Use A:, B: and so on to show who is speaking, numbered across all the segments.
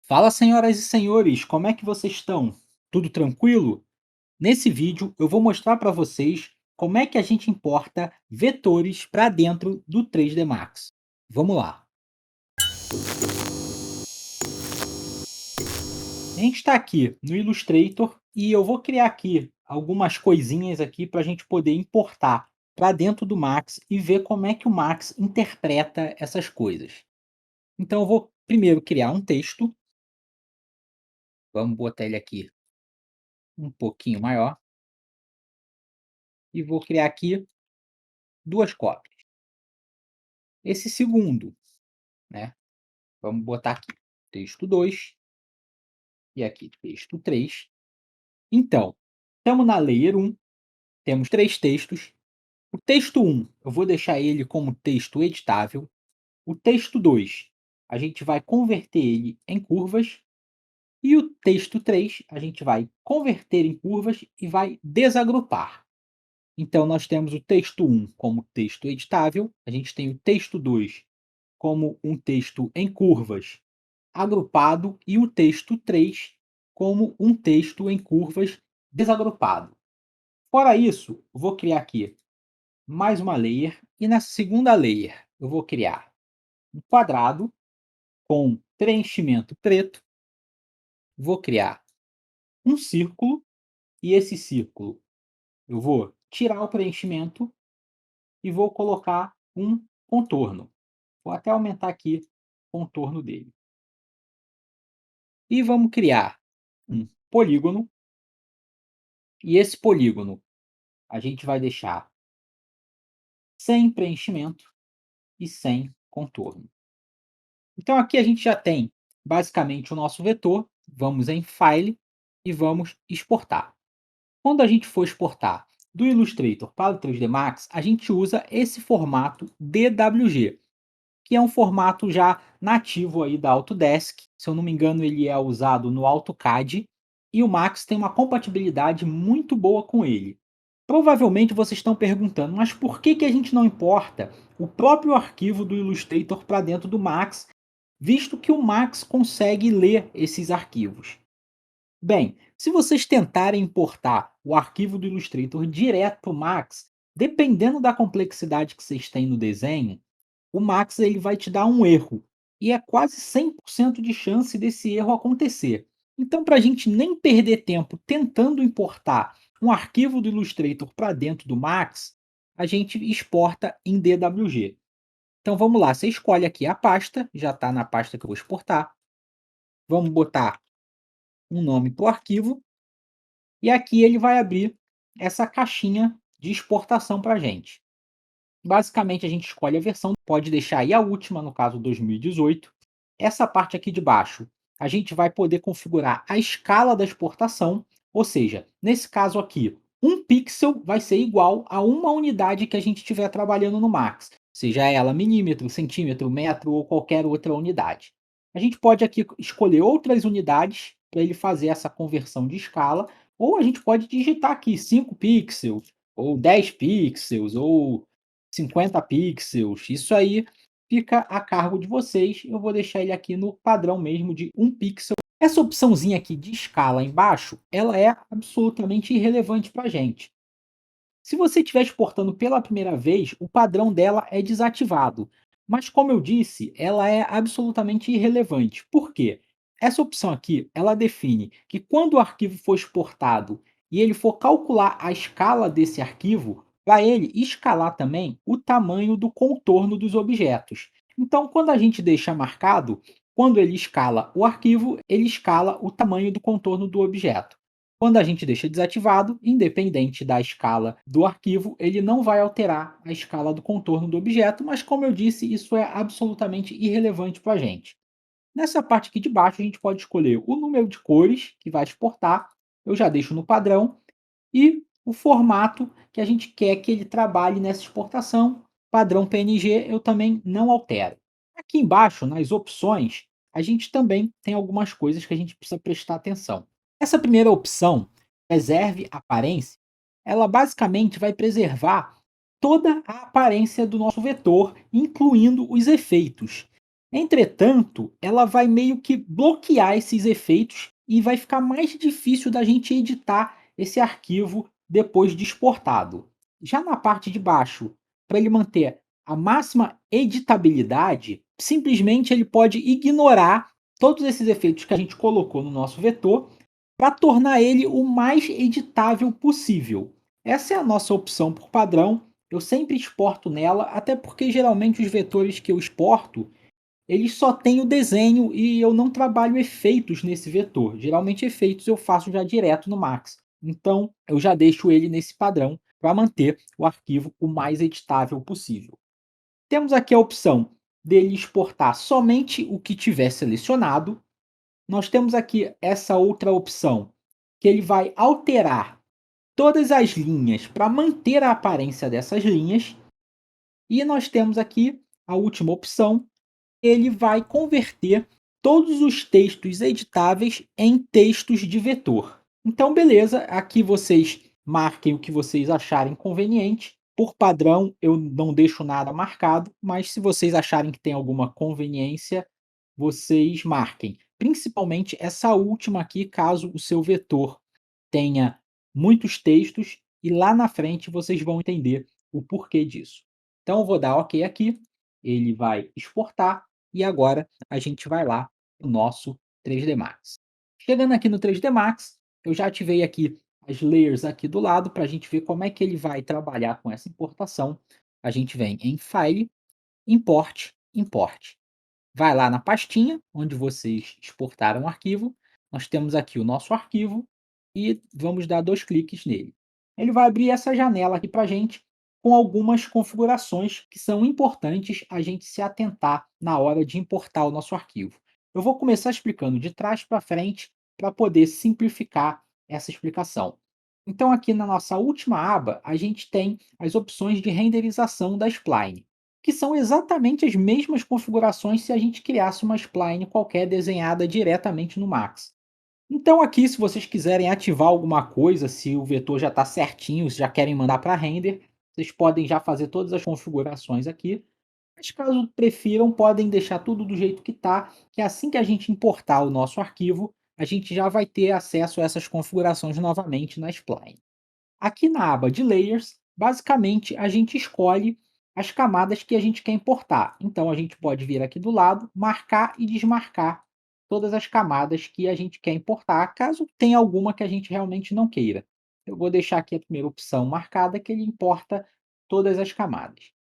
A: Fala, senhoras e senhores, como é que vocês estão? Tudo tranquilo? Nesse vídeo eu vou mostrar para vocês como é que a gente importa vetores para dentro do 3D Max. Vamos lá. A gente está aqui no Illustrator e eu vou criar aqui algumas coisinhas aqui para a gente poder importar para dentro do Max e ver como é que o Max interpreta essas coisas. Então eu vou primeiro criar um texto. Vamos botar ele aqui um pouquinho maior e vou criar aqui duas cópias. Esse segundo, né, vamos botar aqui texto 2 e aqui texto 3. Então, estamos na layer 1, temos 3 textos. O texto 1, eu vou deixar ele como texto editável. O texto 2, a gente vai converter ele em curvas. E o texto 3, a gente vai converter em curvas e vai desagrupar. Então, nós temos o texto 1 como texto editável, a gente tem o texto 2 como um texto em curvas agrupado e o texto 3 como um texto em curvas desagrupado. Fora isso, eu vou criar aqui mais uma layer e na segunda layer eu vou criar um quadrado com preenchimento preto, vou criar um círculo e esse círculo eu vou tirar o preenchimento e vou colocar um contorno. Vou até aumentar aqui o contorno dele. E vamos criar um polígono e esse polígono a gente vai deixar sem preenchimento e sem contorno. Então aqui a gente já tem basicamente o nosso vetor. Vamos em File e vamos exportar. Quando a gente for exportar do Illustrator para o 3D Max, a gente usa esse formato DWG, que é um formato já nativo aí da Autodesk. Se eu não me engano, ele é usado no AutoCAD e o Max tem uma compatibilidade muito boa com ele. Provavelmente vocês estão perguntando, mas por que a gente não importa o próprio arquivo do Illustrator para dentro do Max, visto que o Max consegue ler esses arquivos? Bem, se vocês tentarem importar o arquivo do Illustrator direto para o Max, dependendo da complexidade que vocês têm no desenho, o Max ele vai te dar um erro. E é quase 100% de chance desse erro acontecer. Então, para a gente nem perder tempo tentando importar um arquivo do Illustrator para dentro do Max, a gente exporta em DWG. Então vamos lá, você escolhe aqui a pasta, já está na pasta que eu vou exportar. Vamos botar um nome para o arquivo. E aqui ele vai abrir essa caixinha de exportação para a gente. Basicamente, a gente escolhe a versão, pode deixar aí a última, no caso 2018. Essa parte aqui de baixo, a gente vai poder configurar a escala da exportação, ou seja, nesse caso aqui, um pixel vai ser igual a uma unidade que a gente estiver trabalhando no Max, seja ela milímetro, centímetro, metro ou qualquer outra unidade. A gente pode aqui escolher outras unidades para ele fazer essa conversão de escala, ou a gente pode digitar aqui 5 pixels, ou 10 pixels, ou 50 pixels. Isso aí fica a cargo de vocês. Eu vou deixar ele aqui no padrão mesmo de 1 pixel. Essa opçãozinha aqui de escala embaixo, ela é absolutamente irrelevante para a gente. Se você estiver exportando pela primeira vez, o padrão dela é desativado. Mas como eu disse, ela é absolutamente irrelevante. Por quê? Essa opção aqui, ela define que quando o arquivo for exportado e ele for calcular a escala desse arquivo, para ele escalar também o tamanho do contorno dos objetos. Então, quando a gente deixa marcado, quando ele escala o arquivo, ele escala o tamanho do contorno do objeto. Quando a gente deixa desativado, independente da escala do arquivo, ele não vai alterar a escala do contorno do objeto, mas como eu disse, isso é absolutamente irrelevante para a gente. Nessa parte aqui de baixo, a gente pode escolher o número de cores que vai exportar, eu já deixo no padrão, e o formato que a gente quer que ele trabalhe nessa exportação, padrão PNG, eu também não altero. Aqui embaixo, nas opções, a gente também tem algumas coisas que a gente precisa prestar atenção. Essa primeira opção, preserve aparência, ela basicamente vai preservar toda a aparência do nosso vetor, incluindo os efeitos. Entretanto, ela vai meio que bloquear esses efeitos e vai ficar mais difícil da gente editar esse arquivo depois de exportado. Já na parte de baixo, para ele manter a máxima editabilidade, simplesmente ele pode ignorar todos esses efeitos que a gente colocou no nosso vetor para tornar ele o mais editável possível. Essa é a nossa opção por padrão. Eu sempre exporto nela, até porque geralmente os vetores que eu exporto eles só têm o desenho e eu não trabalho efeitos nesse vetor. Geralmente efeitos eu faço já direto no Max. Então eu já deixo ele nesse padrão para manter o arquivo o mais editável possível. Temos aqui a opção dele exportar somente o que tiver selecionado. Nós temos aqui essa outra opção que ele vai alterar todas as linhas para manter a aparência dessas linhas. E nós temos aqui a última opção, ele vai converter todos os textos editáveis em textos de vetor. Então, beleza, aqui vocês marquem o que vocês acharem conveniente. Por padrão, eu não deixo nada marcado, mas se vocês acharem que tem alguma conveniência, vocês marquem. Principalmente essa última aqui, caso o seu vetor tenha muitos textos e lá na frente vocês vão entender o porquê disso. Então eu vou dar OK aqui, ele vai exportar e agora a gente vai lá no nosso 3D Max. Chegando aqui no 3D Max, eu já ativei aqui as layers aqui do lado para a gente ver como é que ele vai trabalhar com essa importação. A gente vem em File, Import, Import. Vai lá na pastinha onde vocês exportaram o arquivo. Nós temos aqui o nosso arquivo e vamos dar 2 cliques nele. Ele vai abrir essa janela aqui para a gente com algumas configurações que são importantes a gente se atentar na hora de importar o nosso arquivo. Eu vou começar explicando de trás para frente para poder simplificar essa explicação. Então, aqui na nossa última aba, a gente tem as opções de renderização da spline, que são exatamente as mesmas configurações se a gente criasse uma spline qualquer desenhada diretamente no Max. Então aqui, se vocês quiserem ativar alguma coisa, se o vetor já está certinho, se já querem mandar para render, vocês podem já fazer todas as configurações aqui. Mas caso prefiram, podem deixar tudo do jeito que está, que assim que a gente importar o nosso arquivo, a gente já vai ter acesso a essas configurações novamente na spline. Aqui na aba de Layers, basicamente a gente escolhe as camadas que a gente quer importar. Então a gente pode vir aqui do lado, marcar e desmarcar todas as camadas que a gente quer importar, caso tenha alguma que a gente realmente não queira. Eu vou deixar aqui a primeira opção marcada, que ele importa todas as camadas.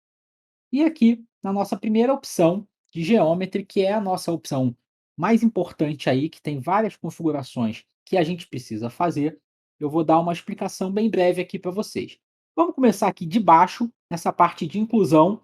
A: E aqui, na nossa primeira opção de Geometry, que é a nossa opção mais importante aí, que tem várias configurações que a gente precisa fazer, eu vou dar uma explicação bem breve aqui para vocês. Vamos começar aqui de baixo, nessa parte de inclusão,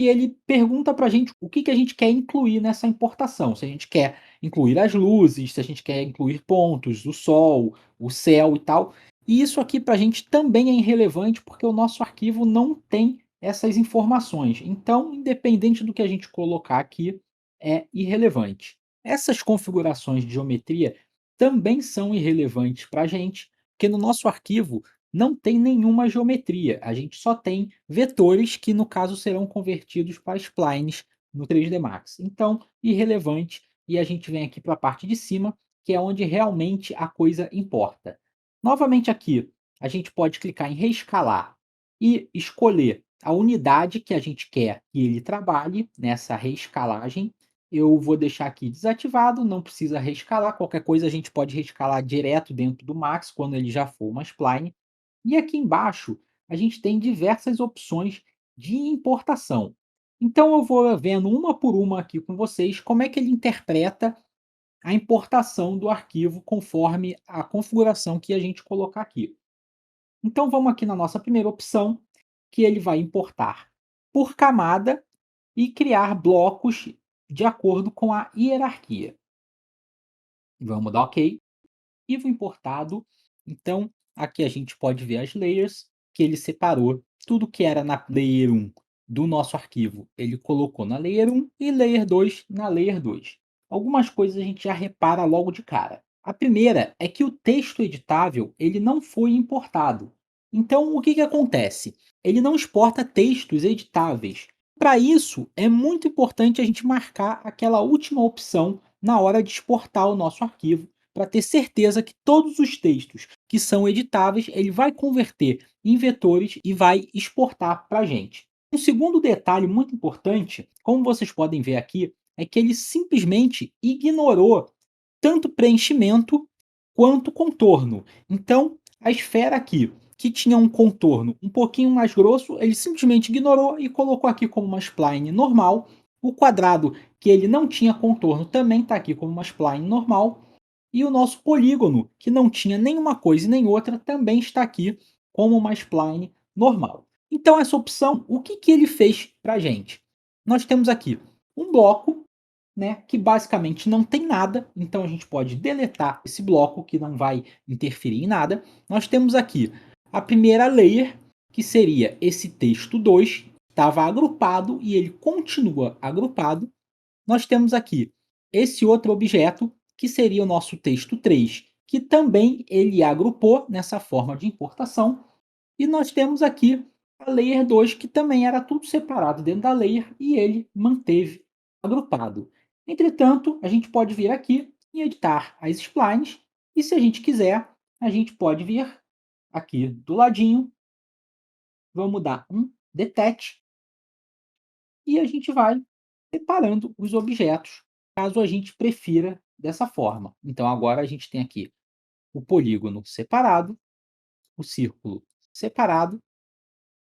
A: e ele pergunta para a gente o que a gente quer incluir nessa importação. Se a gente quer incluir as luzes, se a gente quer incluir pontos, o sol, o céu e tal. E isso aqui para a gente também é irrelevante, porque o nosso arquivo não tem essas informações. Então, independente do que a gente colocar aqui, é irrelevante. Essas configurações de geometria também são irrelevantes para a gente, porque no nosso arquivo não tem nenhuma geometria. A gente só tem vetores que, no caso, serão convertidos para splines no 3D Max. Então, irrelevante. E a gente vem aqui para a parte de cima, que é onde realmente a coisa importa. Novamente aqui, a gente pode clicar em reescalar e escolher a unidade que a gente quer que ele trabalhe nessa reescalagem. Eu vou deixar aqui desativado, não precisa reescalar. Qualquer coisa a gente pode reescalar direto dentro do Max quando ele já for uma spline. E aqui embaixo a gente tem diversas opções de importação. Então eu vou vendo uma por uma aqui com vocês como é que ele interpreta a importação do arquivo conforme a configuração que a gente colocar aqui. Então vamos aqui na nossa primeira opção, que ele vai importar por camada e criar blocos de acordo com a hierarquia. Vamos dar OK. Arquivo importado. Então, aqui a gente pode ver as layers que ele separou. Tudo que era na layer 1 do nosso arquivo, ele colocou na layer 1 e layer 2 na layer 2. Algumas coisas a gente já repara logo de cara. A primeira é que o texto editável ele não foi importado. Então, o que acontece? Ele não exporta textos editáveis. Para isso, é muito importante a gente marcar aquela última opção na hora de exportar o nosso arquivo, para ter certeza que todos os textos que são editáveis, ele vai converter em vetores e vai exportar para a gente. Um segundo detalhe muito importante, como vocês podem ver aqui, é que ele simplesmente ignorou tanto preenchimento quanto contorno. Então, a esfera aqui, que tinha um contorno um pouquinho mais grosso, ele simplesmente ignorou e colocou aqui como uma spline normal. O quadrado, que ele não tinha contorno, também está aqui como uma spline normal. E o nosso polígono, que não tinha nenhuma coisa e nem outra, também está aqui como uma spline normal. Então, essa opção, o que, que ele fez para a gente? Nós temos aqui um bloco, né, que basicamente não tem nada, então a gente pode deletar esse bloco que não vai interferir em nada. Nós temos aqui a primeira layer, que seria esse texto 2, estava agrupado e ele continua agrupado. Nós temos aqui esse outro objeto, que seria o nosso texto 3, que também ele agrupou nessa forma de importação. E nós temos aqui a layer 2, que também era tudo separado dentro da layer e ele manteve agrupado. Entretanto, a gente pode vir aqui e editar as splines, e se a gente quiser, a gente pode vir aqui do ladinho, vamos dar um detach, e a gente vai separando os objetos, caso a gente prefira dessa forma. Então agora a gente tem aqui o polígono separado, o círculo separado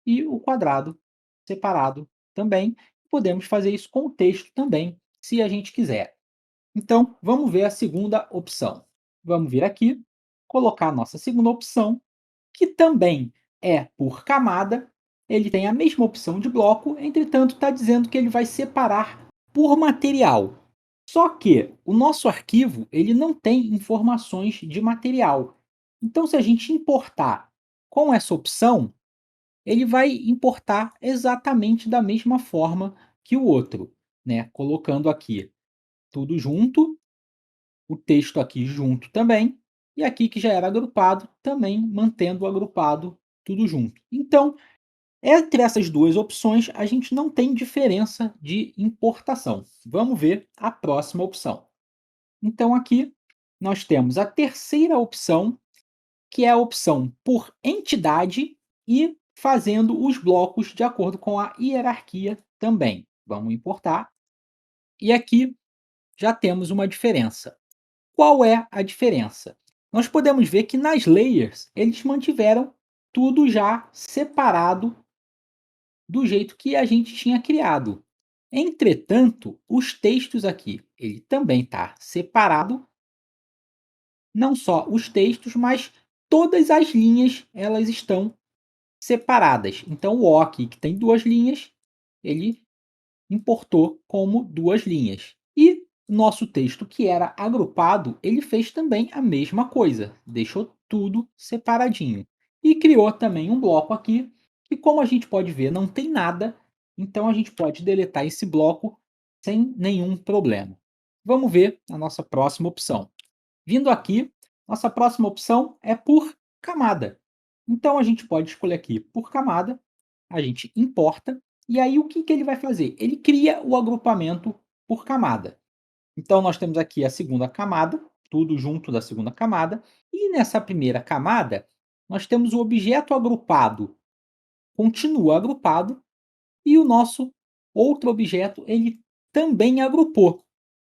A: e o quadrado separado também. Podemos fazer isso com o texto também, se a gente quiser. Então, vamos ver a segunda opção. Vamos vir aqui, colocar a nossa segunda opção, que também é por camada. Ele tem a mesma opção de bloco, entretanto, está dizendo que ele vai separar por material. Só que o nosso arquivo ele não tem informações de material. Então, se a gente importar com essa opção, ele vai importar exatamente da mesma forma que o outro, né? Colocando aqui tudo junto, o texto aqui junto também, e aqui que já era agrupado, também mantendo agrupado tudo junto. Então, entre essas duas opções, a gente não tem diferença de importação. Vamos ver a próxima opção. Então, aqui nós temos a terceira opção, que é a opção por entidade e fazendo os blocos de acordo com a hierarquia também. Vamos importar. E aqui já temos uma diferença. Qual é a diferença? Nós podemos ver que nas layers eles mantiveram tudo já separado do jeito que a gente tinha criado. Entretanto, os textos aqui, ele também está separado, não só os textos, mas todas as linhas elas estão separadas. Então, o OK, que tem duas linhas, ele importou como duas linhas. E o nosso texto, que era agrupado, ele fez também a mesma coisa, deixou tudo separadinho. E criou também um bloco aqui, que como a gente pode ver, não tem nada, então a gente pode deletar esse bloco sem nenhum problema. Vamos ver a nossa próxima opção. Vindo aqui, nossa próxima opção é por camada. Então a gente pode escolher aqui por camada, a gente importa, e aí o que, que ele vai fazer? Ele cria o agrupamento por camada. Então nós temos aqui a segunda camada, tudo junto da segunda camada, e nessa primeira camada nós temos o objeto agrupado, continua agrupado, e o nosso outro objeto ele também agrupou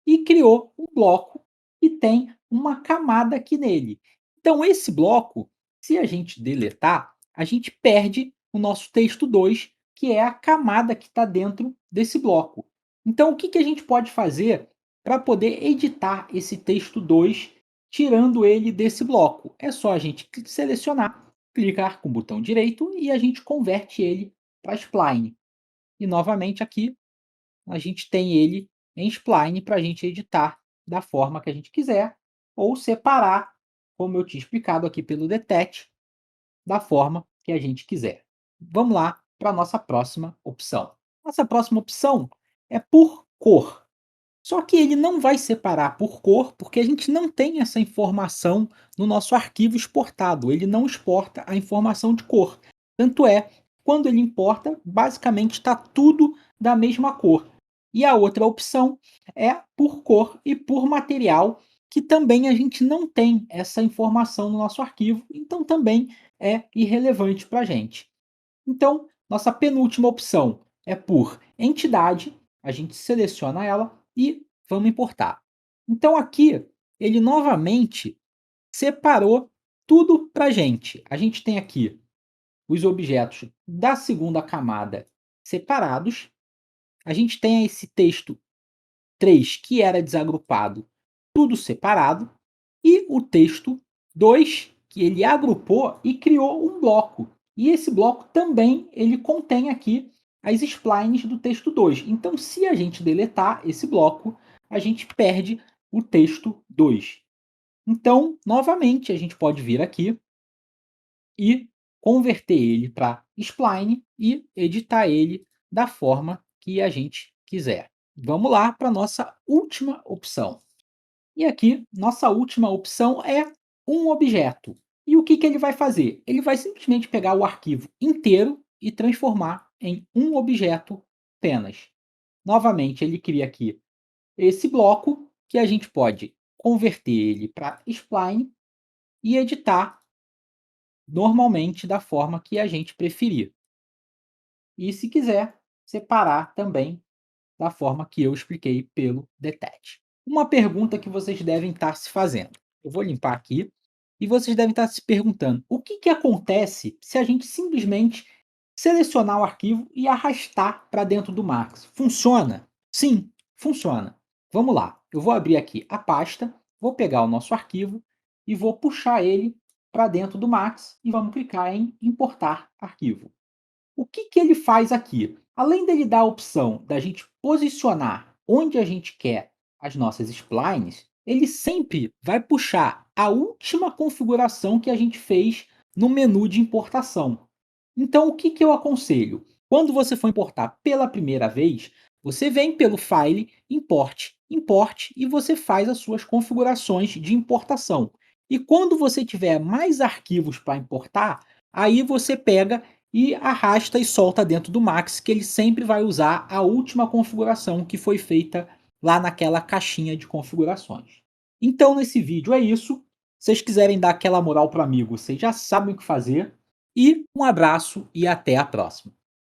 A: e criou um bloco que tem uma camada aqui nele. Então, esse bloco, se a gente deletar, a gente perde o nosso texto 2, que é a camada que está dentro desse bloco. Então, o que, que a gente pode fazer para poder editar esse texto 2, tirando ele desse bloco? É só a gente selecionar, clicar com o botão direito e a gente converte ele para spline. E novamente aqui a gente tem ele em spline para a gente editar da forma que a gente quiser, ou separar, como eu tinha explicado aqui pelo detach, da forma que a gente quiser. Vamos lá para a nossa próxima opção. Nossa próxima opção é por cor. Só que ele não vai separar por cor, porque a gente não tem essa informação no nosso arquivo exportado. Ele não exporta a informação de cor. Tanto é, quando ele importa, basicamente está tudo da mesma cor. E a outra opção é por cor e por material, que também a gente não tem essa informação no nosso arquivo, então também é irrelevante para a gente. Então, nossa penúltima opção é por entidade, a gente seleciona ela e vamos importar. Então aqui ele novamente separou tudo para a gente. A gente tem aqui os objetos da segunda camada separados, a gente tem esse texto 3 que era desagrupado, tudo separado, e o texto 2 que ele agrupou e criou um bloco. E esse bloco também ele contém aqui as splines do texto 2. Então, se a gente deletar esse bloco, a gente perde o texto 2. Então, novamente, a gente pode vir aqui e converter ele para spline e editar ele da forma que a gente quiser. Vamos lá para a nossa última opção. E aqui, nossa última opção é um objeto. E o que, que ele vai fazer? Ele vai simplesmente pegar o arquivo inteiro e transformar em um objeto apenas. Novamente, ele cria aqui esse bloco que a gente pode converter ele para spline e editar normalmente da forma que a gente preferir. E se quiser, separar também da forma que eu expliquei pelo detach. Uma pergunta que vocês devem estar se fazendo. Eu vou limpar aqui e vocês devem estar se perguntando: o que, que acontece se a gente simplesmente selecionar o arquivo e arrastar para dentro do Max? Funciona? Sim, funciona. Vamos lá. Eu vou abrir aqui a pasta, vou pegar o nosso arquivo e vou puxar ele para dentro do Max e vamos clicar em importar arquivo. O que, que ele faz aqui? Além dele dar a opção da gente posicionar onde a gente quer as nossas splines, ele sempre vai puxar a última configuração que a gente fez no menu de importação. Então, o que, que eu aconselho? Quando você for importar pela primeira vez, você vem pelo File, Import, Import e você faz as suas configurações de importação. E quando você tiver mais arquivos para importar, aí você pega e arrasta e solta dentro do Max, que ele sempre vai usar a última configuração que foi feita lá naquela caixinha de configurações. Então, nesse vídeo é isso. Se vocês quiserem dar aquela moral para o amigo, vocês já sabem o que fazer. E um abraço e até a próxima.